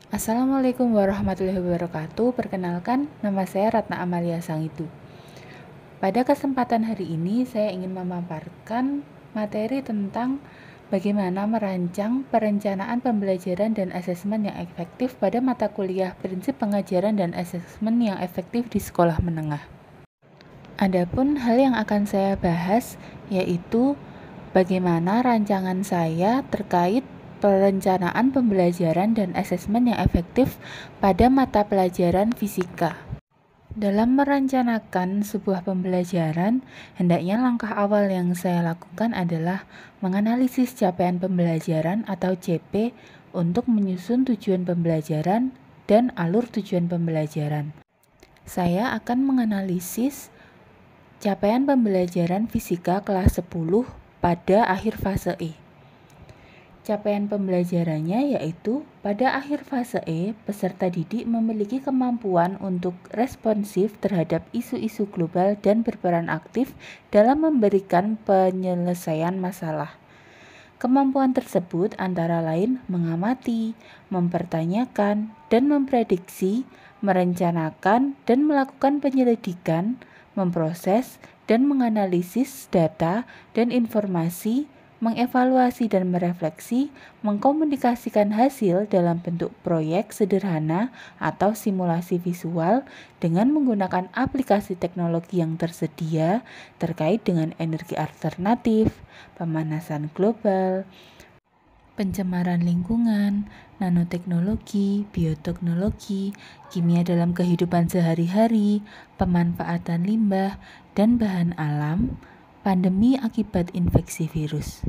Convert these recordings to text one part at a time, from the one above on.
Assalamualaikum warahmatullahi wabarakatuh. Perkenalkan, nama saya Ratna Amalia Sangitu. Pada kesempatan hari ini, saya ingin memaparkan materi tentang bagaimana merancang perencanaan pembelajaran dan asesmen yang efektif pada mata kuliah prinsip pengajaran dan asesmen yang efektif di sekolah menengah. Adapun hal yang akan saya bahas yaitu bagaimana rancangan saya terkait perencanaan pembelajaran dan asesmen yang efektif pada mata pelajaran fisika. Dalam merencanakan sebuah pembelajaran, hendaknya langkah awal yang saya lakukan adalah menganalisis capaian pembelajaran atau CP untuk menyusun tujuan pembelajaran dan alur tujuan pembelajaran. Saya akan menganalisis capaian pembelajaran fisika kelas 10 pada akhir fase E. Capaian pembelajarannya yaitu pada akhir fase E, peserta didik memiliki kemampuan untuk responsif terhadap isu-isu global dan berperan aktif dalam memberikan penyelesaian masalah. Kemampuan tersebut antara lain mengamati, mempertanyakan, dan memprediksi, merencanakan dan melakukan penyelidikan, memproses dan menganalisis data dan informasi, mengevaluasi dan merefleksi, mengkomunikasikan hasil dalam bentuk proyek sederhana atau simulasi visual dengan menggunakan aplikasi teknologi yang tersedia terkait dengan energi alternatif, pemanasan global, pencemaran lingkungan, nanoteknologi, bioteknologi, kimia dalam kehidupan sehari-hari, pemanfaatan limbah dan bahan alam, pandemi akibat infeksi virus.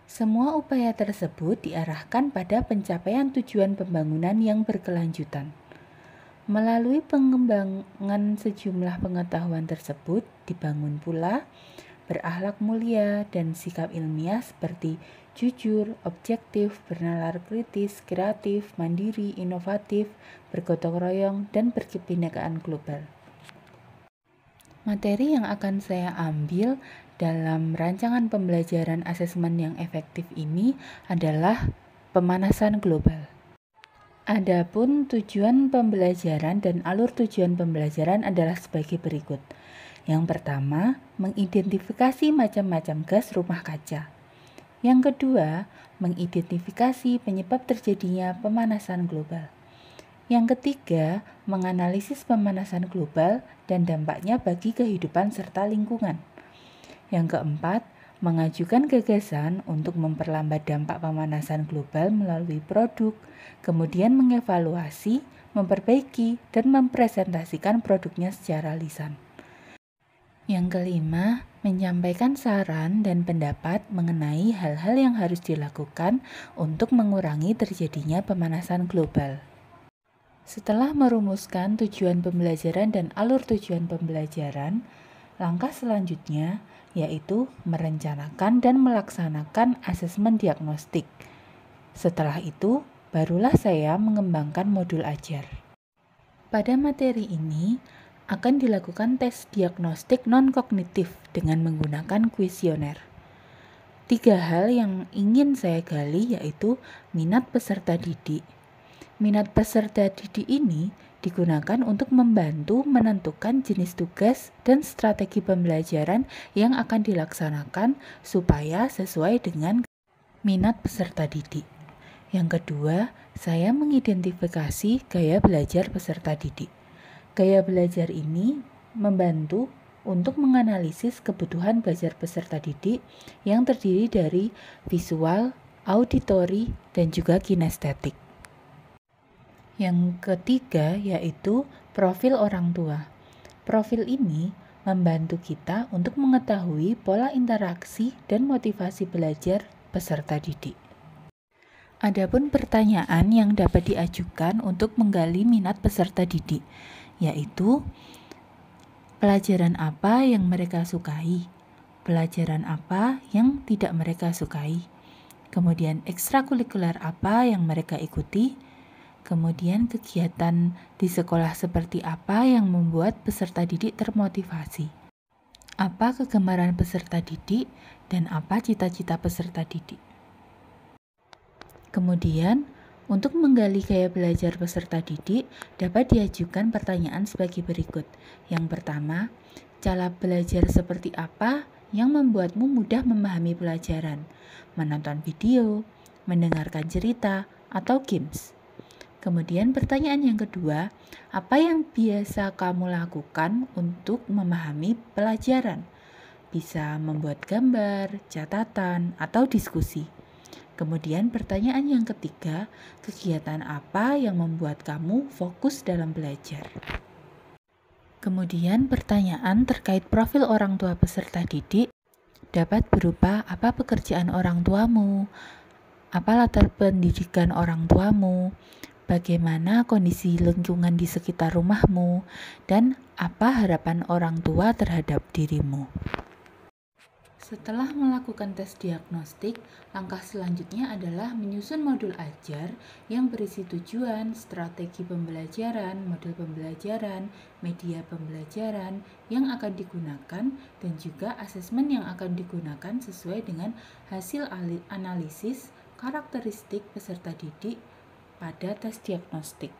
Semua upaya tersebut diarahkan pada pencapaian tujuan pembangunan yang berkelanjutan. Melalui pengembangan sejumlah pengetahuan tersebut, dibangun pula berakhlak mulia dan sikap ilmiah seperti jujur, objektif, bernalar kritis, kreatif, mandiri, inovatif, bergotong royong, dan berkebinekaan global. Materi yang akan saya ambil dalam rancangan pembelajaran asesmen yang efektif ini adalah pemanasan global. Adapun tujuan pembelajaran dan alur tujuan pembelajaran adalah sebagai berikut. Yang pertama, mengidentifikasi macam-macam gas rumah kaca. Yang kedua, mengidentifikasi penyebab terjadinya pemanasan global. Yang ketiga, menganalisis pemanasan global dan dampaknya bagi kehidupan serta lingkungan. Yang keempat, mengajukan gagasan untuk memperlambat dampak pemanasan global melalui produk, kemudian mengevaluasi, memperbaiki, dan mempresentasikan produknya secara lisan. Yang kelima, menyampaikan saran dan pendapat mengenai hal-hal yang harus dilakukan untuk mengurangi terjadinya pemanasan global. Setelah merumuskan tujuan pembelajaran dan alur tujuan pembelajaran, langkah selanjutnya yaitu merencanakan dan melaksanakan asesmen diagnostik. Setelah itu, barulah saya mengembangkan modul ajar. Pada materi ini, akan dilakukan tes diagnostik non-kognitif dengan menggunakan kuesioner. 3 hal yang ingin saya gali yaitu minat peserta didik. Minat peserta didik ini digunakan untuk membantu menentukan jenis tugas dan strategi pembelajaran yang akan dilaksanakan supaya sesuai dengan minat peserta didik. Yang kedua, saya mengidentifikasi gaya belajar peserta didik. Gaya belajar ini membantu untuk menganalisis kebutuhan belajar peserta didik yang terdiri dari visual, auditori, dan juga kinestetik. Yang ketiga yaitu profil orang tua. Profil ini membantu kita untuk mengetahui pola interaksi dan motivasi belajar peserta didik. Adapun pertanyaan yang dapat diajukan untuk menggali minat peserta didik, yaitu pelajaran apa yang mereka sukai, pelajaran apa yang tidak mereka sukai, kemudian ekstrakurikuler apa yang mereka ikuti, kemudian kegiatan di sekolah seperti apa yang membuat peserta didik termotivasi, apa kegemaran peserta didik, dan apa cita-cita peserta didik. Kemudian, Untuk menggali gaya belajar peserta didik, dapat diajukan pertanyaan sebagai berikut. Yang pertama, cara belajar seperti apa yang membuatmu mudah memahami pelajaran? Menonton video, mendengarkan cerita, atau games? Kemudian pertanyaan yang kedua, apa yang biasa kamu lakukan untuk memahami pelajaran? Bisa membuat gambar, catatan, atau diskusi. Kemudian pertanyaan yang ketiga, kegiatan apa yang membuat kamu fokus dalam belajar? Kemudian pertanyaan terkait profil orang tua peserta didik dapat berupa apa pekerjaan orang tuamu, apa latar pendidikan orang tuamu, bagaimana kondisi lingkungan di sekitar rumahmu, dan apa harapan orang tua terhadap dirimu. Setelah melakukan tes diagnostik, langkah selanjutnya adalah menyusun modul ajar yang berisi tujuan, strategi pembelajaran, model pembelajaran, media pembelajaran yang akan digunakan, dan juga asesmen yang akan digunakan sesuai dengan hasil analisis karakteristik peserta didik pada tes diagnostik.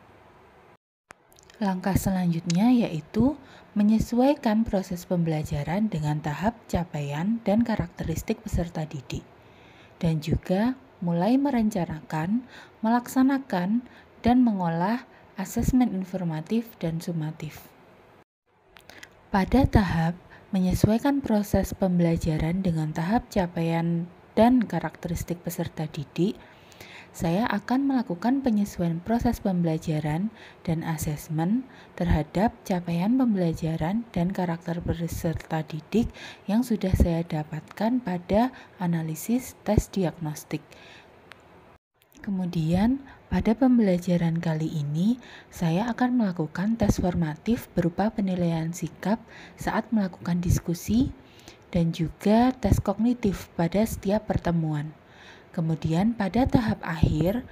Langkah selanjutnya yaitu menyesuaikan proses pembelajaran dengan tahap capaian dan karakteristik peserta didik, dan juga mulai merencanakan, melaksanakan, dan mengolah asesmen informatif dan sumatif. Pada tahap menyesuaikan proses pembelajaran dengan tahap capaian dan karakteristik peserta didik, saya akan melakukan penyesuaian proses pembelajaran dan asesmen terhadap capaian pembelajaran dan karakter peserta didik yang sudah saya dapatkan pada analisis tes diagnostik. Kemudian, pada pembelajaran kali ini, saya akan melakukan tes formatif berupa penilaian sikap saat melakukan diskusi dan juga tes kognitif pada setiap pertemuan. Kemudian pada tahap akhir,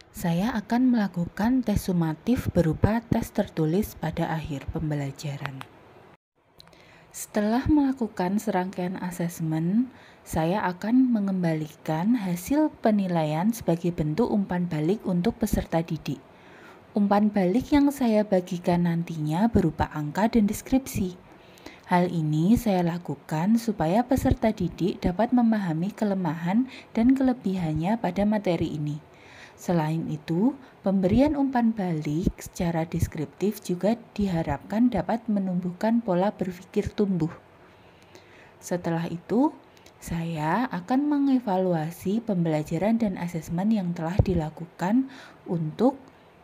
saya akan melakukan tes sumatif berupa tes tertulis pada akhir pembelajaran. Setelah melakukan serangkaian asesmen, saya akan mengembalikan hasil penilaian sebagai bentuk umpan balik untuk peserta didik. Umpan balik yang saya bagikan nantinya berupa angka dan deskripsi. Hal ini saya lakukan supaya peserta didik dapat memahami kelemahan dan kelebihannya pada materi ini. Selain itu, pemberian umpan balik secara deskriptif juga diharapkan dapat menumbuhkan pola berpikir tumbuh. Setelah itu, saya akan mengevaluasi pembelajaran dan asesmen yang telah dilakukan untuk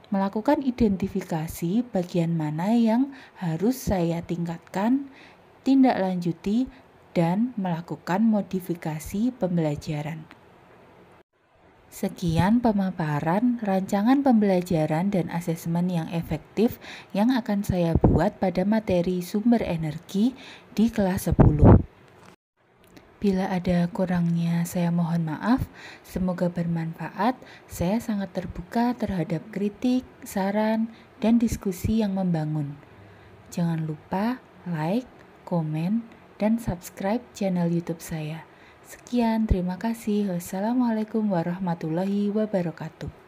melakukan identifikasi bagian mana yang harus saya tingkatkan, tindak lanjuti, dan melakukan modifikasi pembelajaran. Sekian pemaparan rancangan pembelajaran dan asesmen yang efektif yang akan saya buat pada materi sumber energi di kelas 10. Bila ada kurangnya, saya mohon maaf. Semoga bermanfaat. Saya sangat terbuka terhadap kritik, saran, dan diskusi yang membangun. Jangan lupa like, komen, dan subscribe channel YouTube saya. Sekian, terima kasih. Wassalamualaikum warahmatullahi wabarakatuh.